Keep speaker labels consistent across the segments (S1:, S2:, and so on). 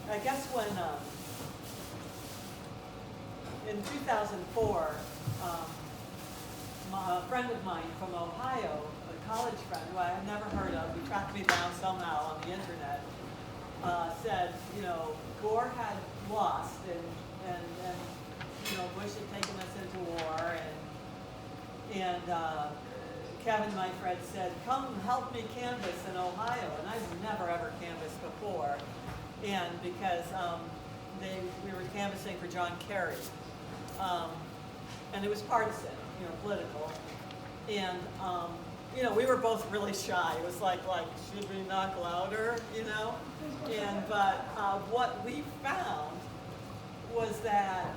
S1: I guess when in 2004, a friend of mine from Ohio, a college friend who I had never heard of, who tracked me down somehow on the internet, said, you know, Gore had lost and you know, Bush had taken us into war, and Kevin, my friend, said, come help me canvass in Ohio, and I've never ever canvassed before, and because we were canvassing for John Kerry, and it was partisan, you know, political, and you know, we were both really shy. It was like should we knock louder, you know? And but what we found was that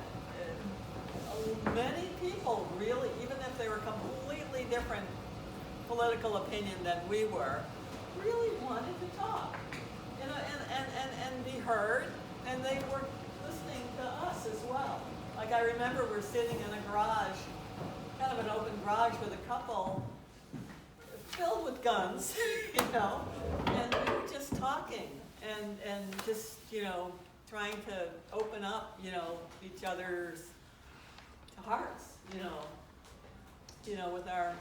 S1: many people really, even if they were completely different political opinion than we were, really wanted to talk, you know, and be heard, and they were listening to us as well. Like I remember we're sitting in a garage, kind of an open garage with a couple filled with guns, you know, and we were just talking and just, you know, trying to open up, you know, each other's hearts, you know, with our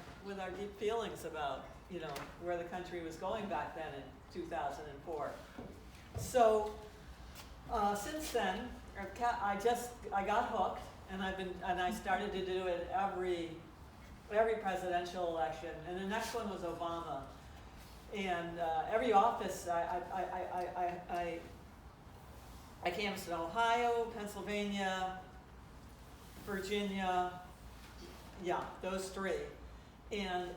S1: deep feelings about, you know, where the country was going back then in 2004. So since then, I got hooked, and I started to do it every presidential election, and the next one was Obama. And every office, I canvassed in Ohio, Pennsylvania, Virginia, yeah, those three. And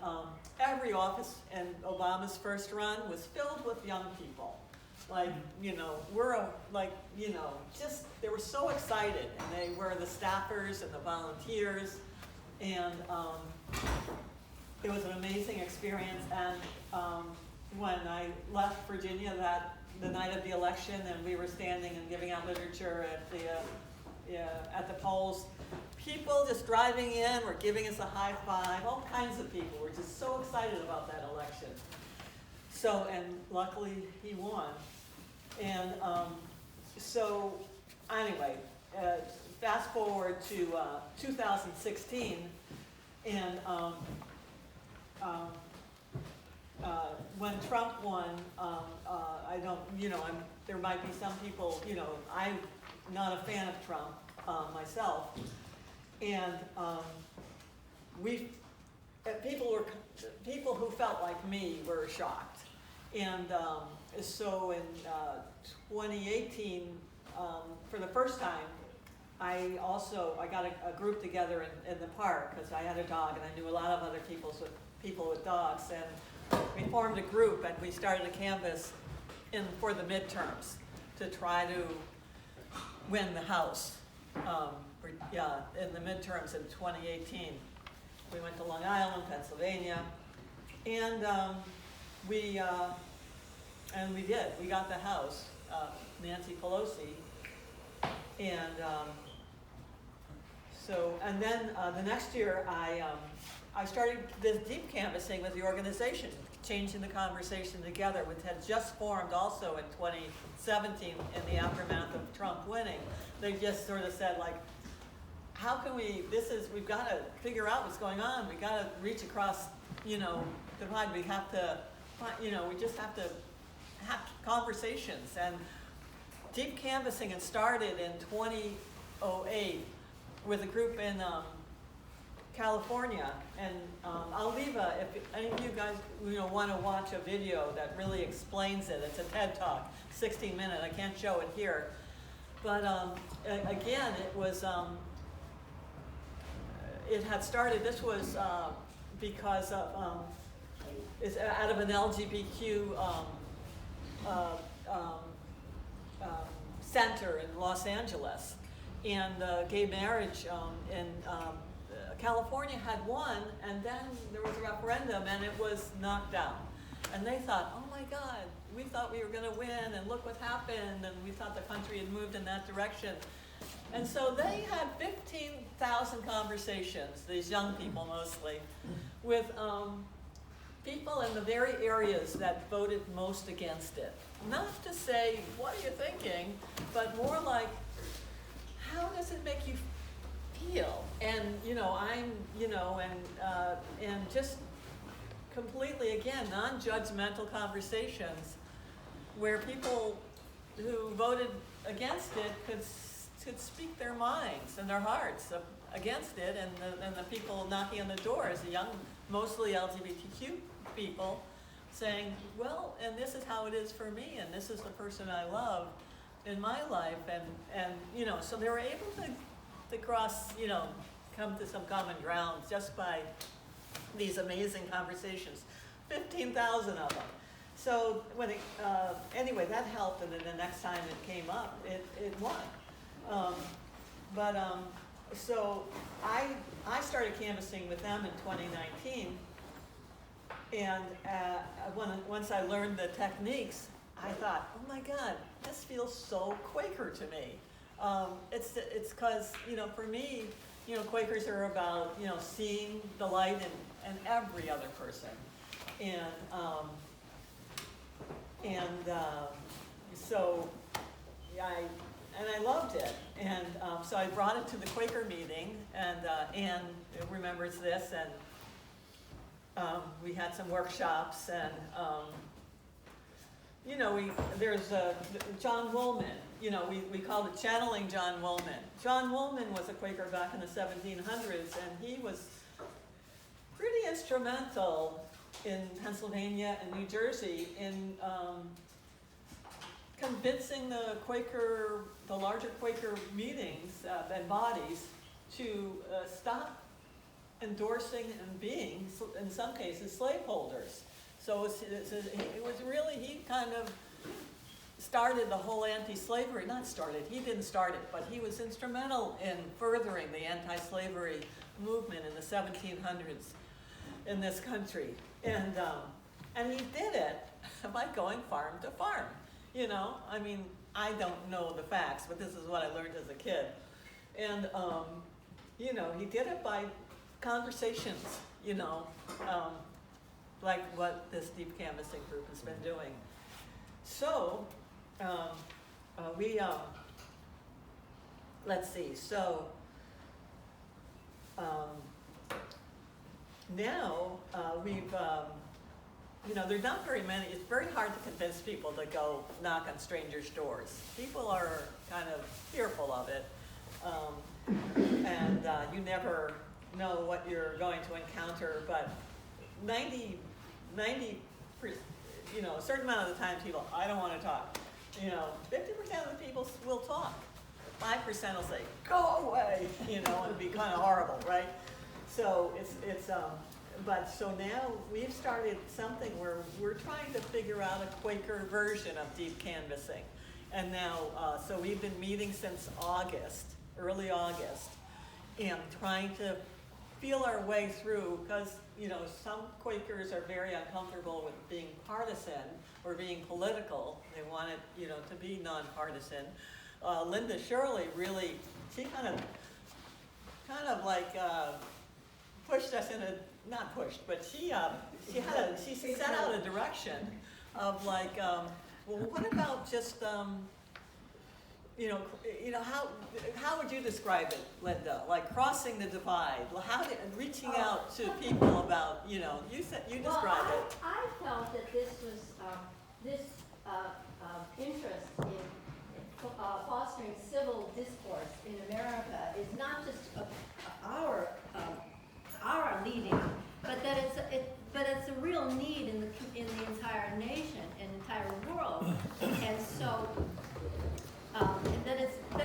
S1: every office, and Obama's first run was filled with young people. Like, you know, just, they were so excited, and they were the staffers and the volunteers, and it was an amazing experience. And when I left Virginia the night of the election, and we were standing and giving out literature at the polls, people just driving in were giving us a high five. All kinds of people were just so excited about that election. So, and luckily he won. And so anyway, fast forward to 2016, and when Trump won, I don't, you know, there might be some people, you know, I'm not a fan of Trump myself, and people who felt like me were shocked, and so in 2018, for the first time, I got a group together in the park, because I had a dog and I knew a lot of other people with dogs, and we formed a group and we started a canvass for the midterms to try to win the House. In the midterms in 2018. We went to Long Island, Pennsylvania, and we did. We got the House, Nancy Pelosi, and and then the next year I started this deep canvassing with the organization, Changing the Conversation Together, which had just formed also in 2017 in the aftermath of Trump winning. They just sort of said, like, how can we've got to figure out what's going on. We got to reach across, you know, the divide. We have to, you know, we just have to have conversations. And deep canvassing had started in 2008 with a group in California. And I'll leave if any of you guys, you know, want to watch a video that really explains it. It's a TED Talk, 16 minutes. I can't show it here. But again, it was, it had started, this was because of, it's out of an LGBTQ center in Los Angeles. And gay marriage in California had won, and then there was a referendum and it was knocked down. And they thought, oh my God, we thought we were going to win, and look what happened, and we thought the country had moved in that direction. And so they had 15,000 conversations, these young people mostly, with people in the very areas that voted most against it. Not to say, what are you thinking, but more like, how does it make you feel? And, and just completely, again, non-judgmental conversations where people who voted against it could speak their minds and their hearts against it, and the people knocking on the doors, the young, mostly LGBTQ people, saying, well, and this is how it is for me, and this is the person I love in my life, and so they were able to cross, come to some common ground just by these amazing conversations, 15,000 of them. So when anyway, that helped, and then the next time it came up, it won. So I started canvassing with them in 2019, and once I learned the techniques, I thought, oh my God, this feels so Quaker to me. It's because, for me, Quakers are about, seeing the light in every other person. So I loved it. And so I brought it to the Quaker meeting, and Anne remembers this, and we had some workshops, and there's John Woolman. We called it channeling John Woolman. John Woolman was a Quaker back in the 1700s, and he was pretty instrumental in Pennsylvania and New Jersey in convincing the larger Quaker meetings and bodies to stop endorsing and being, in some cases, slaveholders. So it was really, he kind of started the whole anti-slavery, he didn't start it, but he was instrumental in furthering the anti-slavery movement in the 1700s in this country. And he did it by going farm to farm. I don't know the facts, but this is what I learned as a kid. And, he did it by conversations, like what this deep canvassing group has been doing. So, let's see, so, now we've, there's not very many, it's very hard to convince people to go knock on strangers' doors. People are kind of fearful of it, and you never know what you're going to encounter, but 90, a certain amount of the time people, I don't want to talk. 50% of the people will talk. 5% will say, go away, and be kind of horrible, right? So so now we've started something where we're trying to figure out a Quaker version of deep canvassing. And now, so we've been meeting since early August, and trying to feel our way through, because, some Quakers are very uncomfortable with being partisan or being political. They want it, to be nonpartisan. Linda Shirley really, she kind of like pushed us in not pushed, but she set out a direction of like, well, what about just, how would you describe it, Linda? Like crossing the divide, reaching out to people about, you describe it.
S2: I felt that this was, interest in fostering civil discourse in America is not just our leading, but that it's a real need in the entire nation and entire world, and so that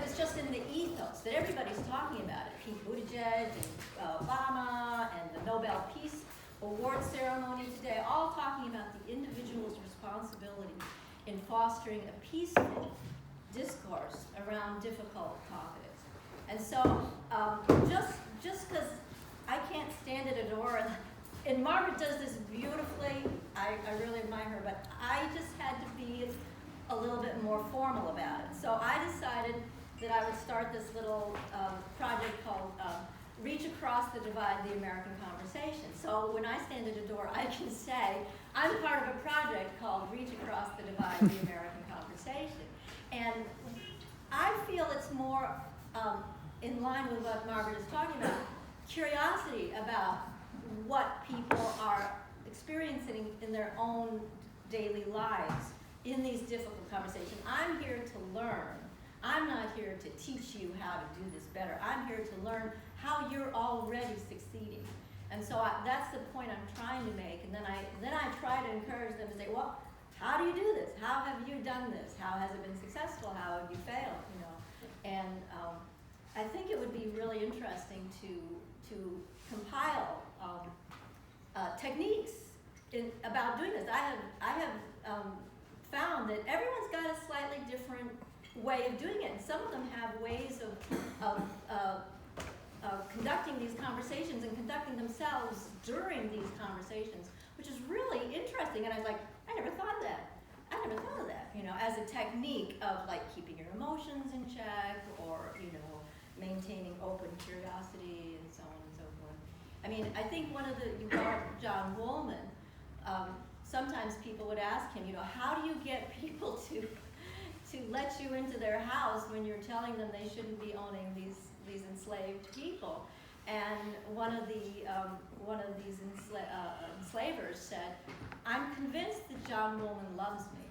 S2: it's just in the ethos that everybody's talking about it. Pete Buttigieg and Obama and the Nobel Peace Award ceremony today, all talking about the individual's responsibility in fostering a peaceful discourse around difficult topics. And so, just because I can't stand at a door, and Margaret does this beautifully, I really admire her, but I just had to be a little bit more formal about it. So I decided that I would start this little project called reach across the divide, the American conversation. So when I stand at a door, I can say, I'm part of a project called Reach Across the Divide, the American Conversation. And I feel it's more in line with what Margaret is talking about, curiosity about what people are experiencing in their own daily lives in these difficult conversations. I'm here to learn. I'm not here to teach you how to do this better. I'm here to learn how you're already succeeding. And so that's the point I'm trying to make. And then I try to encourage them to say, well, how do you do this? How have you done this? How has it been successful? How have you failed? You know, and I think it would be really interesting to compile techniques about doing this. I have found that everyone's got a slightly different way of doing it. And some of them have ways of conducting these conversations and conducting themselves during these conversations, which is really interesting. And I was like, I never thought of that. I never thought of that, you know, as a technique of like keeping your emotions in check, or, you know, maintaining open curiosity and so on and so forth. I mean, I think one of you brought John Woolman. Sometimes people would ask him, you know, how do you get people to let you into their house when you're telling them they shouldn't be owning these enslaved people? And one of these enslavers said, "I'm convinced that John Woolman loves me."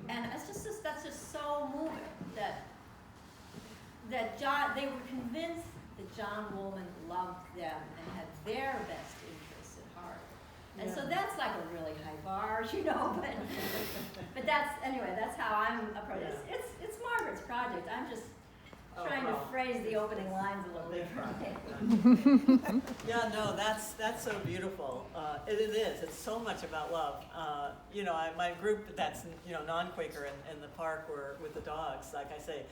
S2: And that's just so moving that they were convinced that John Woolman loved them and had their best interests at heart. And so that's like a really high bar, you know, but that's how I'm approaching it. It's Margaret's project. I'm just trying to phrase the opening lines a little differently.
S1: Yeah, no, that's so beautiful. It is. It's so much about love. You know, my group that's, you know, non-Quaker in the park with the dogs, like I say,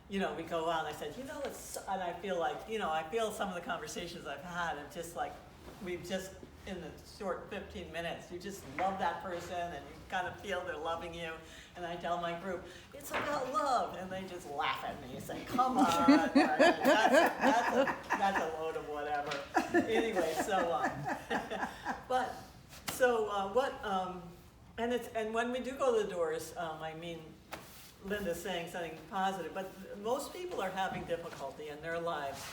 S1: you know, we go out and I said, you know, and I feel like, you know, I feel some of the conversations I've had and just like, we've just, in the short 15 minutes, you just love that person and you kind of feel they're loving you. And I tell my group, it's about love. And they just laugh at me and say, come on. That's a load of whatever. Anyway, and when we do go to the doors, I mean, Linda's saying something positive, but most people are having difficulty in their lives,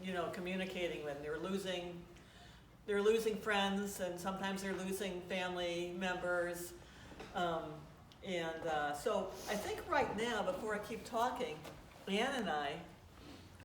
S1: you know, communicating when they're losing friends, and sometimes they're losing family members. So I think right now, before I keep talking, Ann and I